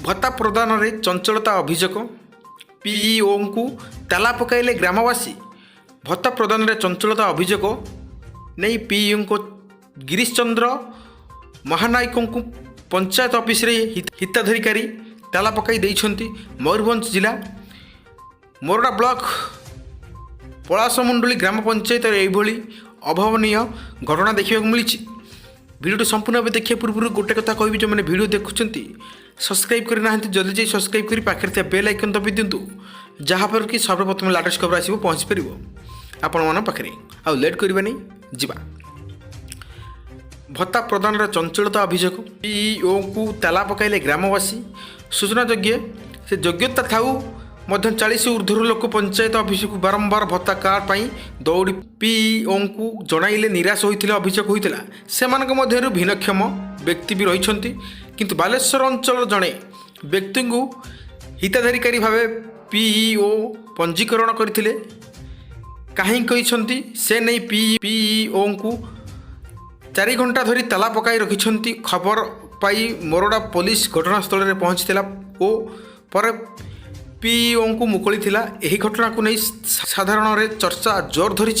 भत्ता प्रदान में चंचलता अभियोग पीईओ को ताला पकाइले ग्रामवासी। भत्ता प्रदान में चंचलता अभियोग नहीं पीईओ को गिरीश चंद्र महानायक को पंचायत ऑफिस रे हिताधिकारी ताला पकाई देइछंती। मयूरभंज जिला मोरडा ब्लॉक पलासमुंडली ग्राम पंचायत यही अभावनीय घटना देखा मिली। वीडियो संपूर्ण भाव देखिए पूर्व गोटे कथा कहि जो मैंने वीडियो देखुंट सब्सक्राइब करना जल्दी जाई सब्सक्राइब कर पाखे बेल आइकन दबी दिंतु जहाँफल कि सर्वप्रथम लेटेस्ट खबर आसो पहुँच पार आपण मान पाखे। आउ लेट करवानी जीवा। भत्ता प्रदान चंचलता अभियोग पीईओ को ताला पकाइले ग्रामवासी। सूचनायोग्य से योग्यता थाऊ 40 ऊर्ध्वर लोक पंचायत ऑफिस को बारंबार भत्ता कार्ड पर दौड़ी पीईओ को जणाइले निराश होता अभियोग होता। से भिन्नक्षम व्यक्ति भी रही किंतु बालेश्वर अंचल जड़े व्यक्ति को हिताधिकारी भाव पीईओ पंजीकरण करते कहीं कहते से नहीं पीईओ को 4 घंटा धरी ताला पकाई रखिंट। खबर पाई मोरडा पुलिस घटनास्थल में पहुंचीला और पीईओ को मुकली। यही घटना को नहीं साधारण चर्चा जोर धरी।